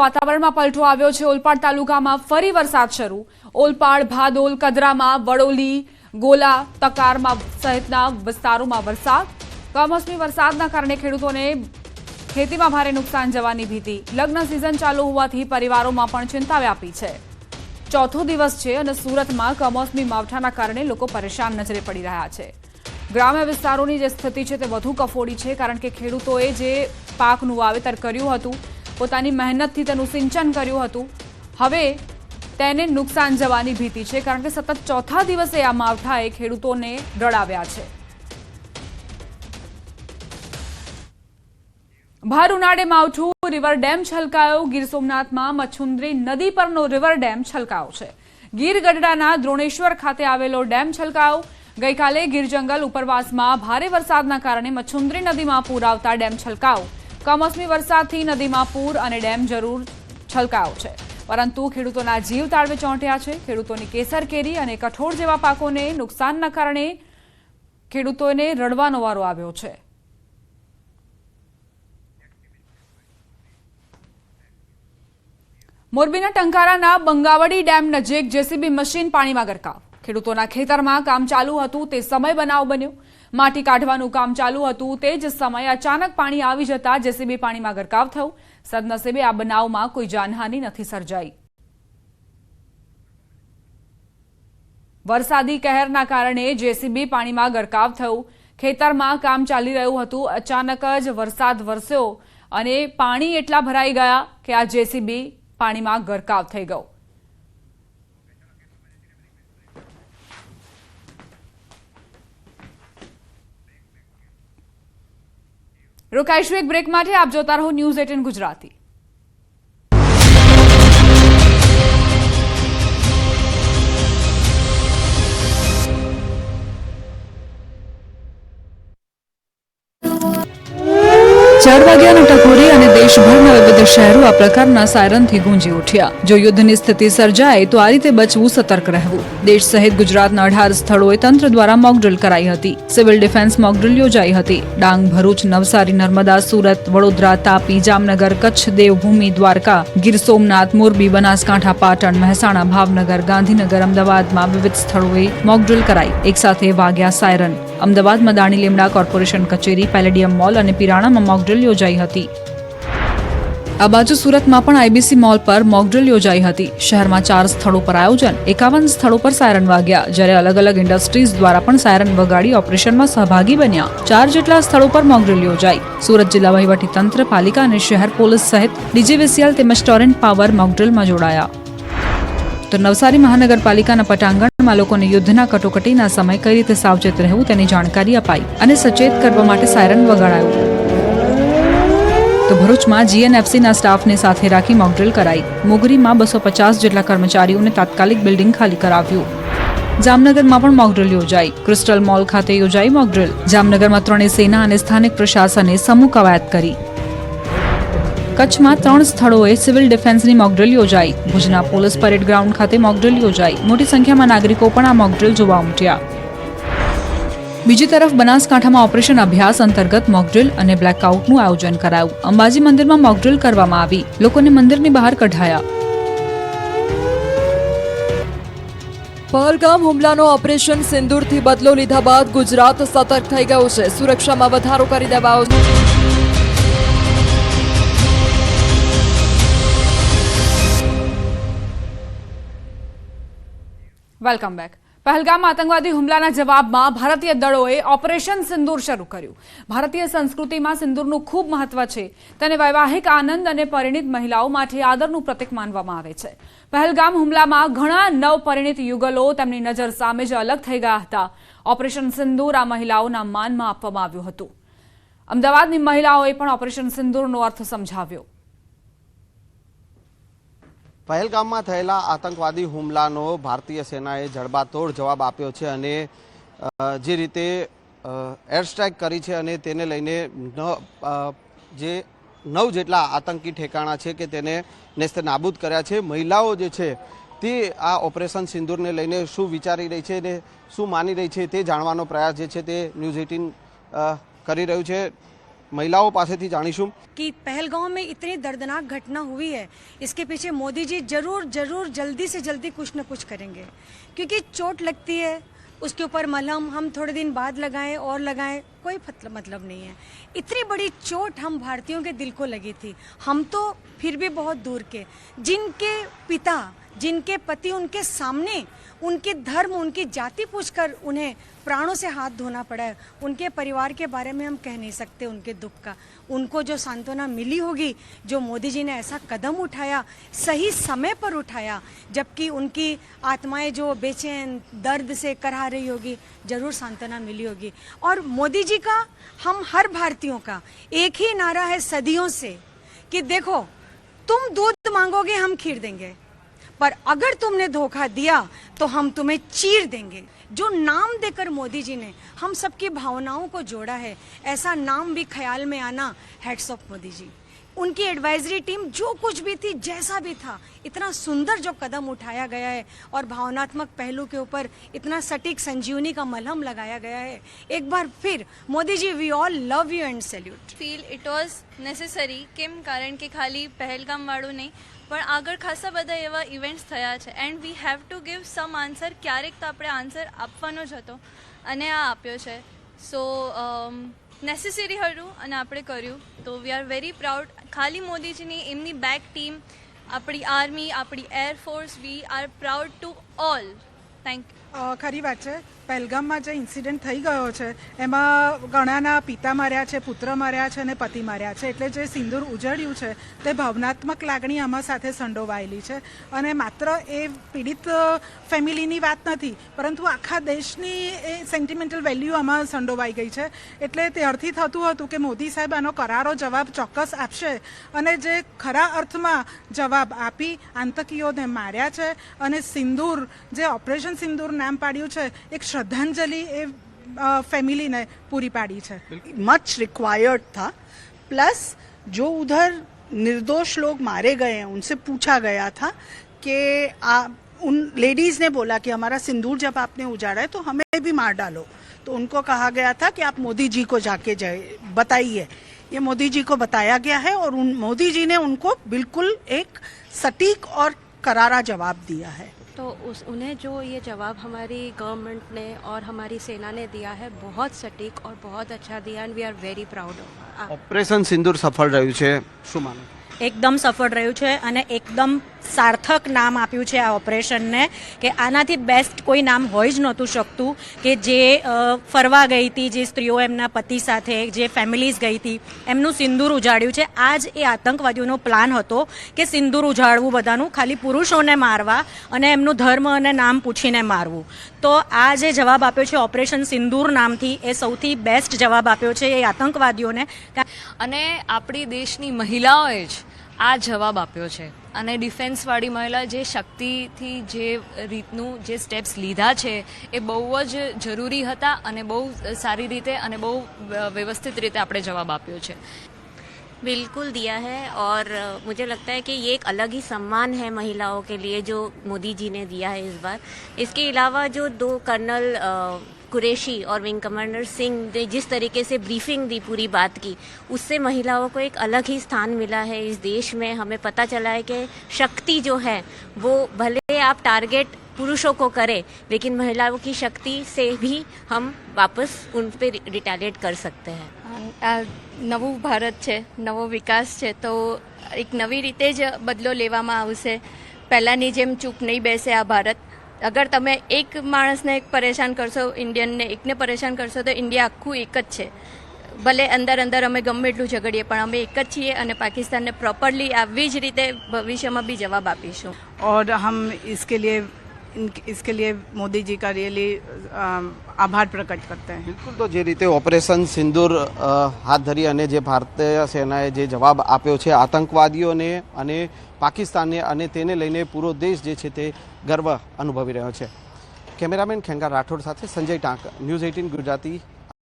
વાતાવરણમાં પલટો આવ્યો છે। ઓલપાડ તાલુકામાં ફરી વરસાદ શરૂ। ઓલપાડ, ભાદોલ, કદરામાં, વડોલી, ગોલા, તકારમાં સહિતના વિસ્તારોમાં વરસાદ। કમોસમી વરસાદના કારણે ખેડૂતોને ખેતીમાં ભારે નુકસાન જવાની ભીતિ। લગ્ન સિઝન ચાલુ હોવાથી પરિવારોમાં પણ ચિંતા વ્યાપી છે। ચોથો દિવસ છે અને સુરતમાં કમોસમી માવઠાના કારણે લોકો પરેશાન નજરે પડી રહ્યા છે। ગ્રામ્ય વિસ્તારોની જે સ્થિતિ છે તે વધુ કફોડી છે, કારણ કે ખેડૂતોએ જે પાકનું વાવેતર કર્યું હતું, પોતાની મહેનતથી તેનું સિંચન કર્યું હતું, હવે તેને નુકસાન જવાની ભીતિ છે, કારણ કે સતત ચોથા દિવસે આ માવઠાએ ખેડૂતોને ડરાવ્યા છે। ભર ઉનાળે માવઠું, રિવર ડેમ છલકાયો। ગીર સોમનાથમાં મચ્છુન્દ્રી નદી પરનો રિવર ડેમ છલકાયો છે। ગીર ગઢડાના દ્રોણેશ્વર ખાતે આવેલો ડેમ છલકાયો। ગઈકાલે ગીર જંગલ ઉપરવાસમાં ભારે વરસાદના કારણે મચ્છુન્દ્રી નદીમાં પૂર આવતા ડેમ છલકાયો। કમોસમી વરસાદથી નદીમાં પૂર અને ડેમ જરૂર છલકાયો છે, પરંતુ ખેડૂતોના જીવ તાળવે ચોંટ્યા છે। ખેડૂતોની કેસર કેરી અને કઠોળ જેવા પાકોને નુકસાનના કારણે ખેડૂતોને રડવાનો વારો આવ્યો છે। મોરબીના ટંકારાના બંગાવડી ડેમ નજીક જેસીબી મશીન પાણીમાં ગરકાવ। ખેડૂતોના ખેતરમાં કામ ચાલુ હતું તે સમય બનાવ બન્યો। માટી કાઢવાનું કામ ચાલુ હતું તે જ સમયે અચાનક પાણી આવી જતા જેસીબી પાણીમાં ગરકાવ થયો। સદનસીબે આ બનાવમાં કોઈ જાનહાનિ નથી સર્જાઈ। વરસાદી કહેરના કારણે જેસીબી પાણીમાં ગરકાવ થયું। ખેતરમાં કામ ચાલી રહ્યું હતું, અચાનક જ વરસાદ વરસ્યો અને પાણી એટલા ભરાઈ ગયા કે આ જેસીબી પાણીમાં ગરકાવ થઈ ગયો। રોકાઈશું એક બ્રેક માટે। આપ જોતા રહો ન્યૂઝ 18 ગુજરાતી। ચાર વાગ્યાના ટકોરે અને દેશભરના વિવિધ શહેરો આ પ્રકારના સાયરનથી ગુંજી ઉઠ્યા। જો યુદ્ધની સ્થિતિ સર્જાય તો આ રીતે બચવું, સતર્ક રહેવું। દેશ સહિત ગુજરાતના 18 સ્થળોએ તંત્ર દ્વારા મોકડ્રીલ કરાઈ હતી। સિવિલ ડિફેન્સ મોકડ્રીલ યોજાઈ હતી। ડાંગ, ભરૂચ, નવસારી, નર્મદા, સુરત, વડોદરા, તાપી, જામનગર, કચ્છ, દેવભૂમિ, દ્વારકા, ગીર સોમનાથ, મોરબી, બનાસકાંઠા, પાટણ, મહેસાણા, ભાવનગર, ગાંધીનગર, અમદાવાદમાં વિવિધ સ્થળોએ મોકડ્રીલ કરાઈ। એકસાથે વાગ્યા સાયરન। અમદાવાદમાં દાણી લીમડા કોર્પોરેશન કચેરી, પેલેડિયમ મોલ અને પિરાણામાં મોકડ્રીલ યોજાઈ હતી। આ બાજુ સુરતમાં પણ આઈબીસી મોલ પર મોકડ્રીલ યોજાઈ હતી। શહેરમાં 4 સ્થળો પર આયોજન, 51 સ્થળો પર સાયરન વાગ્યા, જ્યારે અલગ અલગ ઇન્ડસ્ટ્રીઝ દ્વારા પણ સાયરન વગાડી ઓપરેશનમાં સહભાગી બન્યા। 4 જેટલા સ્થળો પર મોકડ્રીલ યોજાઈ। સુરત જિલ્લા વહીવટીતંત્ર, પાલિકા અને શહેર પોલીસ સહિત ડીજીવીસીએલ તેમજ ટોરેન્ટ પાવર મોકડ્રીલમાં જોડાયા। તો નવસારી મહાનગરપાલિકાના પટાંગણમાં લોકોને યુદ્ધના કટોકટીના સમય કઈ રીતે સાવચેત રહેવું તેની જાણકારી અપાઈ અને સચેત કરવા માટે સાયરન વગાડાયું। તો ભરૂચમાં જીએનએફસીના સ્ટાફને સાથે રાખી મોકડ્રીલ કરાઈ। મોગરીમાં 250 જેટલા કર્મચારીઓને તાત્કાલિક બિલ્ડિંગ ખાલી કરાવ્યું। જામનગરમાં પણ મોકડ્રીલ યોજાઈ। ક્રિસ્ટલ મોલ ખાતે યોજાઈ મોકડ્રીલ। જામનગરમાં 3 સેના અને સ્થાનિક પ્રશાસને સમૂહ કવાયત કરી। કચ્છમાં 3 સ્થળોએ સિવિલ ડિફેન્સની મોકડ્રીલ યોજાઈ। ભુજના પોલીસ પરેડ ગ્રાઉન્ડ ખાતે મોકડ્રીલ યોજાઈ। મોટી સંખ્યામાં નાગરિકો પણ આ મોકડ્રીલ જોવા ઉમટ્યા। બીજી તરફ બનાસકાંઠામાં ઓપરેશન અભ્યાસ અંતર્ગત મોકડ્રીલ અને બ્લેકઆઉટનું આયોજન કરાયું। અંબાજી મંદિરમાં મોકડ્રીલ કરવામાં આવી। લોકોને મંદિરની બહાર કઢાયા। પહલગામ હુમલાનો ઓપરેશન સિંદૂરથી બદલો લીધા બાદ ગુજરાત સતર્ક થઈ ગયું છે। સુરક્ષામાં વધારો કરી દેવાયો છે। Welcome back. પહેલગામ આતંકવાદી હુમલાના જવાબમાં ભારતીય દળોએ ઓપરેશન સિંદૂર શરૂ કર્યું। ભારતીય સંસ્કૃતિમાં સિંદૂરનું ખૂબ મહત્વ છે। તેને વૈવાહિક આનંદ અને પરિણીત મહિલાઓ માટે આદરનું પ્રતીક માનવામાં આવે છે। પહેલગામ હુમલામાં ઘણા નવપરિણીત યુગલો તેમની નજર સામે જ અલગ થઈ ગયા હતા। ઓપરેશન સિંદૂર આ મહિલાઓના માનમાં આપવામાં આવ્યું હતું। અમદાવાદની મહિલાઓએ પણ ઓપરેશન સિંદૂરનો અર્થ સમજાવ્યો। પહેલગામમાં થયેલા આતંકવાદી હુમલાનો ભારતીય સેનાએ જડબાતોડ જવાબ આપ્યો છે અને જે રીતે એર સ્ટ્રાઇક કરી છે અને તેને લઈને જે 9 જેટલા આતંકી ઠેકાણા છે કે તેને નેસ્ત નાબૂદ કર્યા છે। મહિલાઓ જે છે તે આ ઓપરેશન સિંદૂરને લઈને શું વિચારી રહી છે અને શું માની રહી છે તે જાણવાનો પ્રયાસ જે છે તે ન્યૂઝ 18 કરી રહ્યું છે। મહિલાઓ પાસેથી જાણીશું कि पहलगांव में इतनी दर्दनाक घटना हुई है, इसके पीछे मोदी जी जरूर जरूर जल्दी से जल्दी कुछ न कुछ करेंगे, क्योंकि चोट लगती है उसके ऊपर मलहम हम थोड़े दिन बाद लगाएं और लगाएं, कोई मतलब नहीं है। इतनी बड़ी चोट हम भारतीयों के दिल को लगी थी। हम तो फिर भी बहुत दूर के, जिनके पिता जिनके पति उनके सामने उनके धर्म उनकी जाति पूछकर उन्हें प्राणों से हाथ धोना पड़ा है, उनके परिवार के बारे में हम कह नहीं सकते उनके दुख का। उनको जो सांत्वना मिली होगी, जो मोदी जी ने ऐसा कदम उठाया, सही समय पर उठाया, जबकि उनकी आत्माएं जो बेचैन दर्द से करहा रही होगी, जरूर सांत्वना मिली होगी। और मोदी जी का, हम हर भारतीयों का एक ही नारा है सदियों से कि देखो, तुम दूध मांगोगे हम खीर देंगे, पर अगर तुमने धोखा दिया तो हम तुम्हें चीर देंगे। जो नाम देकर मोदी जी ने हम सबकी भावनाओं को जोड़ा है, ऐसा नाम भी ख्याल में आना, हेड्स ऑफ मोदी जी। उनकी एडवाइजरी टीम जो कुछ भी थी, जैसा भी था, इतना सुंदर जो कदम उठाया गया है और भावनात्मक पहलू के ऊपर इतना सटीक संजीवनी का मलहम लगाया गया है, एक बार फिर Modi ji, we all love you and salute. Feel it was necessary. કેમ? કારણ કે ખાલી પહેલગામવાળું નહીં, પણ આગળ ખાસા બધા એવા ઇવેન્ટ્સ થયા છે and we have to give sum answer. ક્યારેક તો આપણે આન્સર આપવાનો જ હતો અને આ આપ્યો છે. સો નેસેસરી હતું અને આપણે કર્યું, તો વી આર વેરી પ્રાઉડ. ખાલી મોદીજીની એમની બેક ટીમ, આપણી આર્મી, આપણી air force, we are proud to all. Thank you. ખરી વાત છે. પહેલગામમાં જે ઇન્સિડન્ટ થઈ ગયો છે એમાં ઘણાના પિતા માર્યા છે, પુત્ર માર્યા છે અને પતિ માર્યા છે. એટલે જે સિંદૂર ઉજળ્યું છે તે ભાવનાત્મક લાગણી આમાં સાથે સંડોવાયેલી છે. અને માત્ર એ પીડિત ફેમિલીની વાત નથી, પરંતુ આખા દેશની એ સેન્ટિમેન્ટલ વેલ્યુ આમાં સંડોવાઈ ગઈ છે. એટલે ત્યારથી થતું હતું કે મોદી સાહેબ આનો કરારો જવાબ ચોક્કસ આપશે, અને જે ખરા અર્થમાં જવાબ આપી આતંકીઓને માર્યા છે. અને સિંદૂર, જે ઓપરેશન સિંદૂર નામ પાડ્યું છે, એક श्रद्धांजलि फैमिली ने पूरी पाड़ी है. मच रिक्वायर्ड था. प्लस जो उधर निर्दोष लोग मारे गए हैं उनसे पूछा गया था कि उन लेडीज ने बोला कि हमारा सिंदूर जब आपने उजाड़ा है तो हमें भी मार डालो. तो उनको कहा गया था कि आप मोदी जी को जाके बताइए. ये मोदी जी को बताया गया है और मोदी जी ने उनको बिल्कुल एक सटीक और करारा जवाब दिया है. तो उन्हें जो ये जवाब हमारी गवर्नमेंट ने और हमारी सेना ने दिया है, बहुत सटीक और बहुत अच्छा दिया and we are very proud. Operation Sindoor સફળ રહ્યું છે, શું માનો? એકદમ સફળ રહ્યું છે અને એકદમ સાર્થક નામ આપ્યું છે આ ઓપરેશનને, કે આનાથી બેસ્ટ કોઈ નામ હોઈ જ નહોતું શકતું. કે જે ફરવા ગઈ હતી, જે સ્ત્રીઓ એમના પતિ સાથે, જે ફેમિલીઝ ગઈ હતી, એમનું સિંદૂર ઉજાડ્યું છે. આ જ એ આતંકવાદીઓનો પ્લાન હતો કે સિંદૂર ઉજાડવું બધાનું, ખાલી પુરુષોને મારવા અને એમનું ધર્મ અને નામ પૂછીને મારવું. તો આ જે જવાબ આપ્યો છે ઓપરેશન સિંદૂર નામથી, એ સૌથી બેસ્ટ જવાબ આપ્યો છે એ આતંકવાદીઓને. અને આપણી દેશની મહિલાઓએ જ આ જવાબ આપ્યો છે. અને ડિફેન્સવાળી મહિલા જે શક્તિથી જે રીતનું જે સ્ટેપ્સ લીધા છે એ બહુ જ જરૂરી હતા અને બહુ સારી રીતે અને બહુ વ્યવસ્થિત રીતે આપણે જવાબ આપ્યો છે. बिल्कुल दिया है और मुझे लगता है कि ये एक अलग ही सम्मान है महिलाओं के लिए जो मोदी जी ने दिया है इस बार. इसके अलावा जो दो कर्नल कुरैशी और विंग कमांडर सिंह ने जिस तरीके से ब्रीफिंग दी, पूरी बात की, उससे महिलाओं को एक अलग ही स्थान मिला है इस देश में. हमें पता चला है कि शक्ति जो है वो भले आप टारगेट पुरुषों को करें, लेकिन महिलाओं की शक्ति से भी हम वापस उन पर रिटेलिएट कर सकते हैं. આ નવું ભારત છે, નવો વિકાસ છે, તો એક નવી રીતે જ બદલો લેવામાં આવશે. પહેલાંની જેમ ચૂપ નહીં બેસે આ ભારત. અગર તમે એક માણસને પરેશાન કરશો, ઇન્ડિયનને એકને પરેશાન કરશો, તો ઇન્ડિયા આખું એક જ છે. ભલે અંદર અંદર અમે ગમે એટલું ઝઘડીએ, પણ અમે એક જ છીએ અને પાકિસ્તાનને પ્રોપરલી આવી જ રીતે ભવિષ્યમાં બી જવાબ આપીશું. और हम इसके लिए मोदी जी का रियली आभार प्रकट करते हैं. બિલકુલ. તો જે રીતે ઓપરેશન સિંદૂર હાથ ધરી અને જે ભારતીય સેનાએ જે જવાબ આપ્યો છે આતંકવાદીઓને અને પાકિસ્તાનને, અને તેને લઈને પૂરો દેશ જે છે તે ગર્વ અનુભવી રહ્યો છે. કેમેરામેન ખેંગા રાઠોડ સાથે સંજય ટાંક, ન્યૂઝ 18 ગુજરાતી,